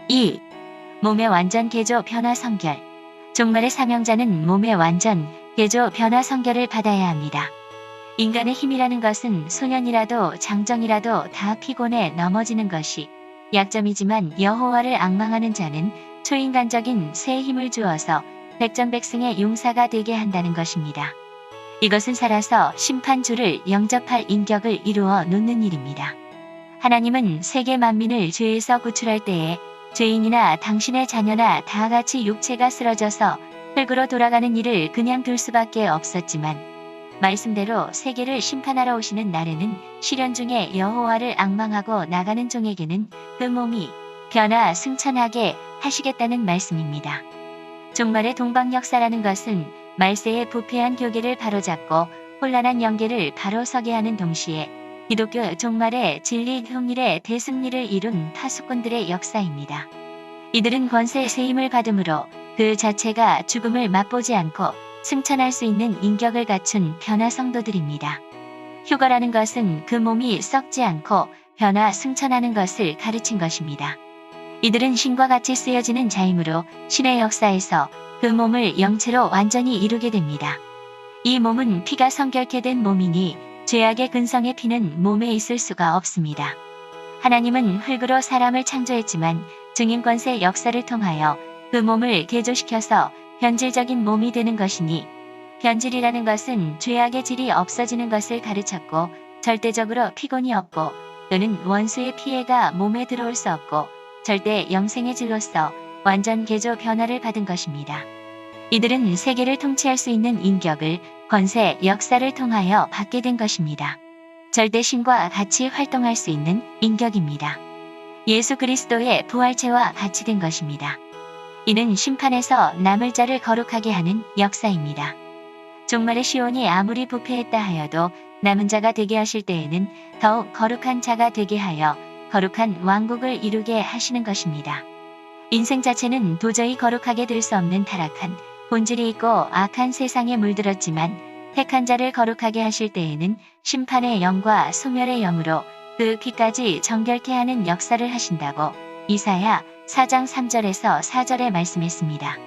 2. 몸의 완전 개조 변화 성결. 종말의 사명자는 몸의 완전 개조 변화 성결을 받아야 합니다. 인간의 힘이라는 것은 소년이라도 장정이라도 다 피곤해 넘어지는 것이 약점이지만 여호와를 앙망하는 자는 초인간적인 새 힘을 주어서 백전백승의 용사가 되게 한다는 것입니다. 이것은 살아서 심판주를 영접할 인격을 이루어 놓는 일입니다. 하나님은 세계 만민을 죄에서 구출할 때에 죄인이나 당신의 자녀나 다 같이 육체가 쓰러져서 흙으로 돌아가는 일을 그냥 둘 수밖에 없었지만 말씀대로 세계를 심판하러 오시는 날에는 시련 중에 여호와를 앙망하고 나가는 종에게는 그 몸이 변화 승천하게 하시겠다는 말씀입니다. 종말의 동방 역사라는 것은 말세의 부패한 교계를 바로잡고 혼란한 영계를 바로 서게 하는 동시에 기독교 종말의 진리 통일의 대승리를 이룬 파수꾼들의 역사입니다. 이들은 권세 새 힘을 받음으로 그 자체가 죽음을 맛보지 않고 승천할 수 있는 인격을 갖춘 변화 성도들입니다. 휴거라는 것은 그 몸이 썩지 않고 변화 승천하는 것을 가르친 것입니다. 이들은 신과 같이 쓰여지는 자이므로 신의 역사에서 그 몸을 영체로 완전히 이루게 됩니다. 이 몸은 피가 성결케 된 몸이니 죄악의 근성의 피는 몸에 있을 수가 없습니다. 하나님은 흙으로 사람을 창조했지만 증인권세 역사를 통하여 그 몸을 개조시켜서 변질적인 몸이 되는 것이니 변질이라는 것은 죄악의 질이 없어지는 것을 가르쳤고 절대적으로 피곤이 없고 또는 원수의 피해가 몸에 들어올 수 없고 절대 영생의 질로서 완전 개조 변화를 받은 것입니다. 이들은 세계를 통치할 수 있는 인격을 권세 역사를 통하여 받게 된 것입니다. 절대 신과 같이 활동할 수 있는 인격입니다. 예수 그리스도의 부활체와 같이 된 것입니다. 이는 심판에서 남을 자를 거룩하게 하는 역사입니다. 종말의 시온이 아무리 부패했다 하여도 남은 자가 되게 하실 때에는 더욱 거룩한 자가 되게 하여 거룩한 왕국을 이루게 하시는 것입니다. 인생 자체는 도저히 거룩하게 될 수 없는 타락한 본질이 있고 악한 세상에 물들었지만 택한 자를 거룩하게 하실 때에는 심판의 영과 소멸의 영으로 그 피까지 정결케 하는 역사를 하신다고 이사야 4장 3절에서 4절에 말씀했습니다.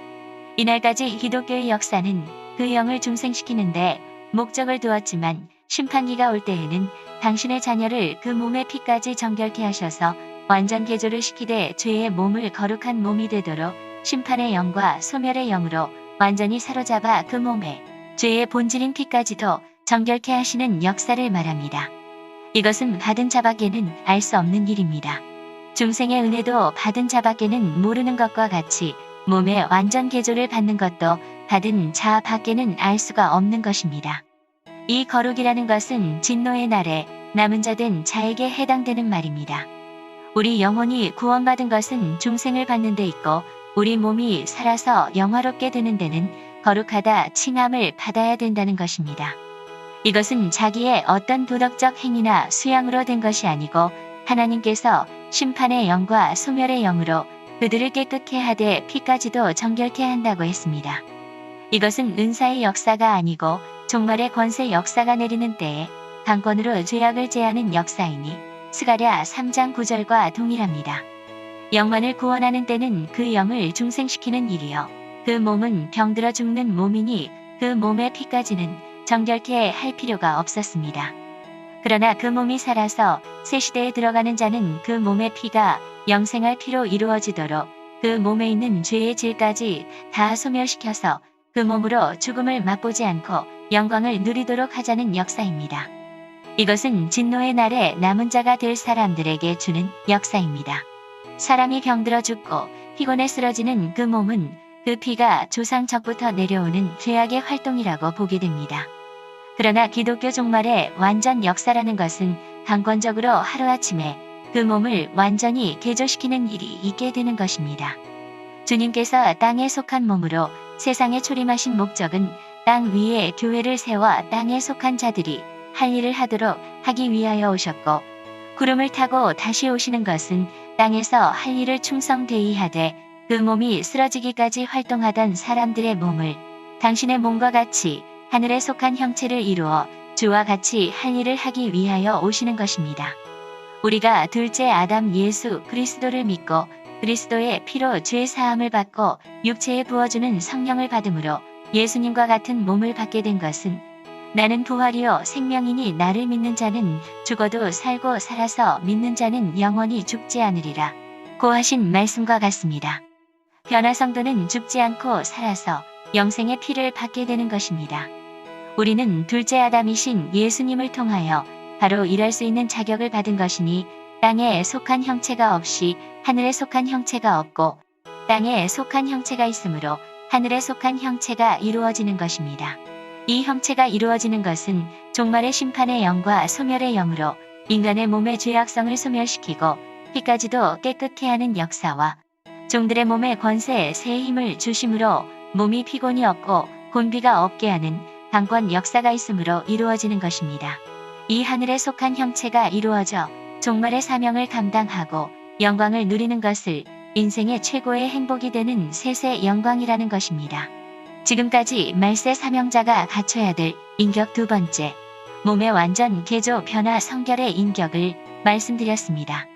이날까지 기독교의 역사는 그 영을 중생시키는데 목적을 두었지만 심판기가 올 때에는 당신의 자녀를 그 몸의 피까지 정결케 하셔서 완전 개조를 시키되 죄의 몸을 거룩한 몸이 되도록 심판의 영과 소멸의 영으로 완전히 사로잡아 그 몸에 죄의 본질인 피까지도 정결케 하시는 역사를 말합니다. 이것은 받은 자밖에는 알 수 없는 일입니다. 중생의 은혜도 받은 자밖에는 모르는 것과 같이 몸의 완전 개조를 받는 것도 받은 자 밖에는 알 수가 없는 것입니다. 이 거룩이라는 것은 진노의 날에 남은 자 된 자에게 해당되는 말입니다. 우리 영혼이 구원받은 것은 중생을 받는 데 있고 우리 몸이 살아서 영화롭게 되는 데는 거룩하다 칭함을 받아야 된다는 것입니다. 이것은 자기의 어떤 도덕적 행위나 수양으로 된 것이 아니고 하나님께서 심판의 영과 소멸의 영으로 그들을 깨끗게 하되 피까지도 정결케 한다고 했습니다. 이것은 은사의 역사가 아니고 종말의 권세 역사가 내리는 때에 강권으로 죄악을 제하는 역사이니 스가랴 3장 9절과 동일합니다. 영만을 구원하는 때는 그 영을 중생시키는 일이요. 그 몸은 병들어 죽는 몸이니 그 몸의 피까지는 정결케 할 필요가 없었습니다. 그러나 그 몸이 살아서 새 시대에 들어가는 자는 그 몸의 피가 영생할 피로 이루어지도록 그 몸에 있는 죄의 질까지 다 소멸시켜서 그 몸으로 죽음을 맛보지 않고 영광을 누리도록 하자는 역사입니다. 이것은 진노의 날에 남은 자가 될 사람들에게 주는 역사입니다. 사람이 병들어 죽고 피곤해 쓰러지는 그 몸은 그 피가 조상 적부터 내려오는 죄악의 활동이라고 보게 됩니다. 그러나 기독교 종말의 완전 역사라는 것은 강권적으로 하루아침에 그 몸을 완전히 개조시키는 일이 있게 되는 것입니다. 주님께서 땅에 속한 몸으로 세상에 초림하신 목적은 땅 위에 교회를 세워 땅에 속한 자들이 할 일을 하도록 하기 위하여 오셨고 구름을 타고 다시 오시는 것은 땅에서 할 일을 충성되이 하되 그 몸이 쓰러지기까지 활동하던 사람들의 몸을 당신의 몸과 같이 하늘에 속한 형체를 이루어 주와 같이 할 일을 하기 위하여 오시는 것입니다. 우리가 둘째 아담 예수 그리스도를 믿고 그리스도의 피로 죄 사함을 받고 육체에 부어주는 성령을 받음으로 예수님과 같은 몸을 받게 된 것은 나는 부활이요 생명이니 나를 믿는 자는 죽어도 살고 살아서 믿는 자는 영원히 죽지 않으리라 고 하신 말씀과 같습니다. 변화성도는 죽지 않고 살아서 영생의 피를 받게 되는 것입니다. 우리는 둘째 아담이신 예수님을 통하여 바로 일할 수 있는 자격을 받은 것이니 땅에 속한 형체가 없이 하늘에 속한 형체가 없고 땅에 속한 형체가 있으므로 하늘에 속한 형체가 이루어지는 것입니다. 이 형체가 이루어지는 것은 종말의 심판의 영과 소멸의 영으로 인간의 몸의 죄악성을 소멸시키고 피까지도 깨끗게 하는 역사와 종들의 몸의 권세에 새 힘을 주심으로 몸이 피곤이 없고 곤비가 없게 하는 강권 역사가 있으므로 이루어지는 것입니다. 이 하늘에 속한 형체가 이루어져 종말의 사명을 감당하고 영광을 누리는 것을 인생의 최고의 행복이 되는 셋의 영광이라는 것입니다. 지금까지 말세 사명자가 갖춰야 될 인격 두 번째, 몸의 완전 개조 변화 성결의 인격을 말씀드렸습니다.